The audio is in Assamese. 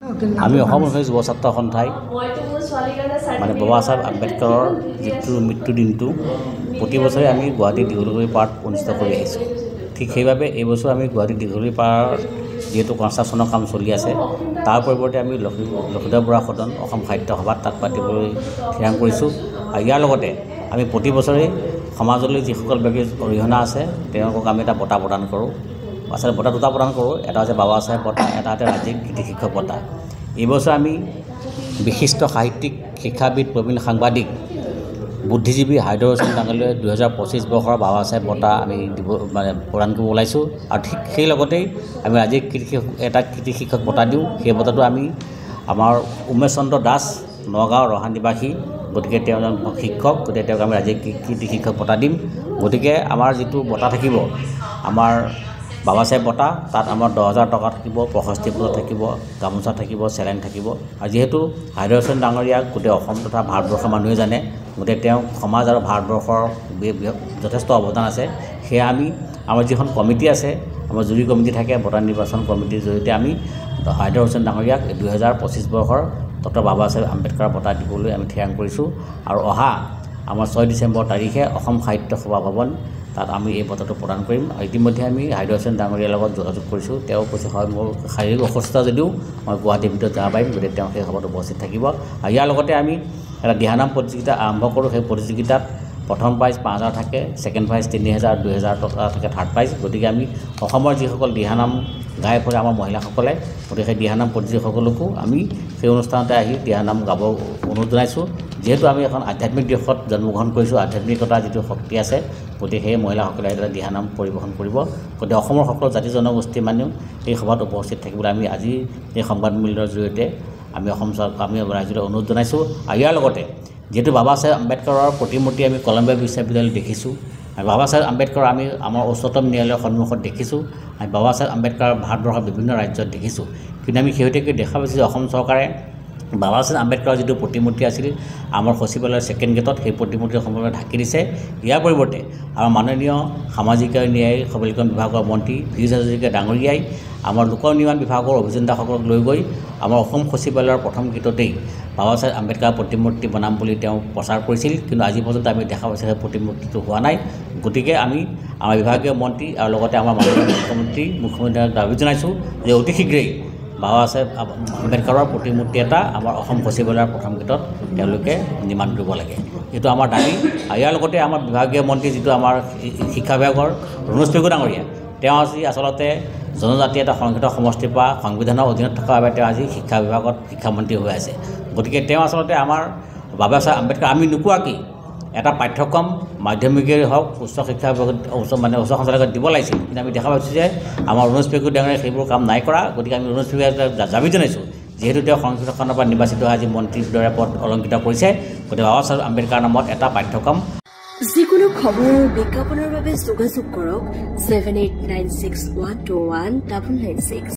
আমি অসম যুৱ ছাত্ৰ সন্থাই মানে বাবা চাহেব আম্বেদকাৰৰ যিটো মৃত্যু দিনটো প্ৰতি বছৰে আমি গুৱাহাটী দীঘলীপুখুৰী পাৰত অনুষ্ঠিত কৰি আহিছোঁ। ঠিক সেইভাৱে এইবছৰ আমি গুৱাহাটী দীঘলীপুখুৰী পাৰ যিহেতু কনষ্ট্ৰাকশ্যনৰ কাম চলি আছে, তাৰ পৰিৱৰ্তে আমি লক্ষীধৰ বৰা সদন অসম সাহিত্য সভাত তাত পাতিবলৈ থিৰাং কৰিছোঁ। আৰু ইয়াৰ লগতে আমি প্ৰতি বছৰে সমাজলৈ যিসকল ব্যক্তিৰ অৰিহণা আছে তেওঁলোকক আমি এটা বঁটা প্ৰদান কৰোঁ। আচলতে বঁটা দুটা প্ৰদান কৰোঁ, এটা হৈছে বাবা চাহেব বঁটা, এটা হৈছে ৰাজ্যিক কৃতি শিক্ষক বঁটা। এইবছৰ আমি বিশিষ্ট সাহিত্যিক, শিক্ষাবিদ, প্ৰবীণ সাংবাদিক, বুদ্ধিজীৱী হাইদৰ হুছেইন ডাঙৰীয়ালৈ 2025 বৰ্ষৰ বাবা চাহেব বঁটা আমি প্ৰদান কৰিব ওলাইছোঁ। আৰু ঠিক সেই লগতেই আমি ৰাজ্যিক কৃতি শিক্ষক বঁটা দিওঁ। সেই বঁটাটো আমি আমাৰ উমেশ চন্দ্ৰ দাস নগাঁও ৰহা নিবাসী, গতিকে তেওঁ এজন শিক্ষক, গতিকে তেওঁক আমি ৰাজ্যিক কৃতি শিক্ষক বঁটা দিম। গতিকে আমাৰ যিটো বঁটা থাকিব, আমাৰ বাবা চাহেব বঁটা, তাত আমাৰ 10,000 টকা থাকিব, প্ৰশস্তি পত্ৰ থাকিব, গামোচা থাকিব, চেলেং থাকিব। আৰু যিহেতু হাইদৰ হুছেইন ডাঙৰীয়াক গোটেই অসম তথা ভাৰতবৰ্ষৰ মানুহে জানে, গতিকে তেওঁ সমাজ আৰু ভাৰতবৰ্ষৰ যথেষ্ট অৱদান আছে। সেয়া আমি আমাৰ যিখন কমিটি আছে, আমাৰ জুৰি কমিটি থাকে, বঁটা নিৰ্বাচন কমিটিৰ জৰিয়তে আমি হাইদৰ হুছেইন ডাঙৰীয়াক 2025 বৰ্ষৰ ডক্টৰ বাবা চাহেব আম্বেদকাৰ বঁটা দিবলৈ আমি থিৰাং কৰিছোঁ। আৰু অহা আমাৰ 6 ডিচেম্বৰ তাৰিখে অসম সাহিত্য সভা ভৱন, তাত আমি এই বঁটাটো প্ৰদান কৰিম। ইতিমধ্যে আমি হাইদৰ হুছেইন ডাঙৰীয়াৰ লগত যোগাযোগ কৰিছোঁ। তেওঁ কৈছে হয়, মোৰ শাৰীৰিক অসুস্থতা যদিও মই গুৱাহাটীৰ ভিতৰত যাব পাৰিম, গতিকে তেওঁ সেই সভাত উপস্থিত থাকিব। আৰু ইয়াৰ লগতে আমি এটা দিহানাম প্ৰতিযোগিতা আৰম্ভ কৰোঁ। সেই প্ৰতিযোগিতাত প্ৰথম প্ৰাইজ 5,000 থাকে, ছেকেণ্ড প্ৰাইজ 3,000, 2,000 টকা থাকে থাৰ্ড প্ৰাইজ। গতিকে আমি অসমৰ যিসকল দিহানাম গাই ফুৰে আমাৰ মহিলাসকলে, গতিকে সেই দিহানাম প্ৰতিযোগীসকলকো আমি সেই অনুষ্ঠানতে আহি দিহানাম গাব অনুৰোধ জনাইছোঁ। যিহেতু আমি এখন আধ্যাত্মিক দিশত জন্মগ্ৰহণ কৰিছোঁ, আধ্যাত্মিকতাৰ যিটো শক্তি আছে, গতিকে সেই মহিলাসকলে এটা দিহানাম পৰিৱেশন কৰিব। গতিকে অসমৰ সকলো জাতি জনগোষ্ঠী মানুহ এই সভাত উপস্থিত থাকিবলৈ আমি আজি এই সংবাদমেলৰ জৰিয়তে আমি আমি ৰাইজলৈ অনুৰোধ জনাইছোঁ। আৰু ইয়াৰ লগতে যিহেতু বাবা চাহেব আম্বেদকাৰৰ প্ৰতিমূৰ্তি আমি কলম্বিয়া বিশ্ববিদ্যালয়ত দেখিছোঁ, আৰু বাবা চাহেব আম্বেদকাৰ আমি আমাৰ উচ্চতম ন্যায়ালয়ৰ সন্মুখত দেখিছোঁ, আমি বাবা চাহেব আম্বেদকাৰ ভাৰতবৰ্ষৰ বিভিন্ন ৰাজ্যত দেখিছোঁ। কিন্তু আমি শেহতীয়াকৈ দেখা পাইছোঁ যে অসম চৰকাৰে বাবা চাহেব আম্বেদকাৰৰ যিটো প্ৰতিমূৰ্তি আছিল আমাৰ সচিবালয়ৰ ছেকেণ্ড গেটত, সেই প্ৰতিমূৰ্তি সম্পূৰ্ণ ঢাকি দিছে। ইয়াৰ পৰিৱৰ্তে আমাৰ মাননীয় সামাজিক ন্যায় সবলীকৰণ বিভাগৰ মন্ত্ৰী পীযুষ হাজৰিকা ডাঙৰীয়াই আমাৰ লোক নিৰ্মাণ বিভাগৰ অভিযন্তাসকলক লৈ গৈ আমাৰ অসম সচিবালয়ৰ প্ৰথম গেটতেই বাবা চাহেব আম্বেদকাৰ প্ৰতিমূৰ্তি বনাম বুলি তেওঁ প্ৰচাৰ কৰিছিল। কিন্তু আজি পৰ্যন্ত আমি দেখা পাইছোঁ সেই প্ৰতিমূৰ্তিটো হোৱা নাই। গতিকে আমি আমাৰ বিভাগীয় মন্ত্ৰী আৰু লগতে আমাৰ মাননীয় মুখ্যমন্ত্ৰীক দাবী জনাইছোঁ যে অতি শীঘ্ৰেই বাবা চাহেব আম্বেদকাৰৰ প্ৰতিমূৰ্তি এটা আমাৰ অসম সচিবালয়ৰ প্ৰথম গেটত তেওঁলোকে নিৰ্মাণ কৰিব লাগে, এইটো আমাৰ দাবী। আৰু ইয়াৰ লগতে আমাৰ বিভাগীয় মন্ত্ৰী যিটো আমাৰ শিক্ষা বিভাগৰ ৰণোজ পেগু ডাঙৰীয়া, তেওঁ আজি আচলতে জনজাতি এটা সংৰক্ষিত সমষ্টিৰ পৰা সংবিধানৰ অধীনত থকাৰ বাবে তেওঁ আজি শিক্ষা বিভাগত শিক্ষামন্ত্ৰী হৈ আছে। গতিকে তেওঁ আচলতে আমাৰ বাবা চাহেব আম্বেদকাৰ আমি নোকোৱাকৈ এটা পাঠ্যক্ৰম মাধ্যমিকেই হওক, উচ্চ শিক্ষা বিভাগত উচ্চ সঞ্চালকালয়ত দিব লাগিছিল। কিন্তু আমি দেখা পাইছোঁ যে আমাৰ ৰণোজ পেগু ডাঙৰীয়াই সেইবোৰ কাম নাই কৰা। গতিকে আমি ৰণোজ পেগুক দাবী জনাইছোঁ, যিহেতু তেওঁ সংৰক্ষণৰ পৰা নিৰ্বাচিত হৈ আজি মন্ত্ৰীৰ দৰে পদ অলংকৃত কৰিছে, গতিকে বাবা চাহেব আম্বেদকাৰ নামত এটা পাঠ্যক্ৰম। যিকোনো খবৰ বিজ্ঞাপনৰ বাবে যোগাযোগ কৰক 7896121996।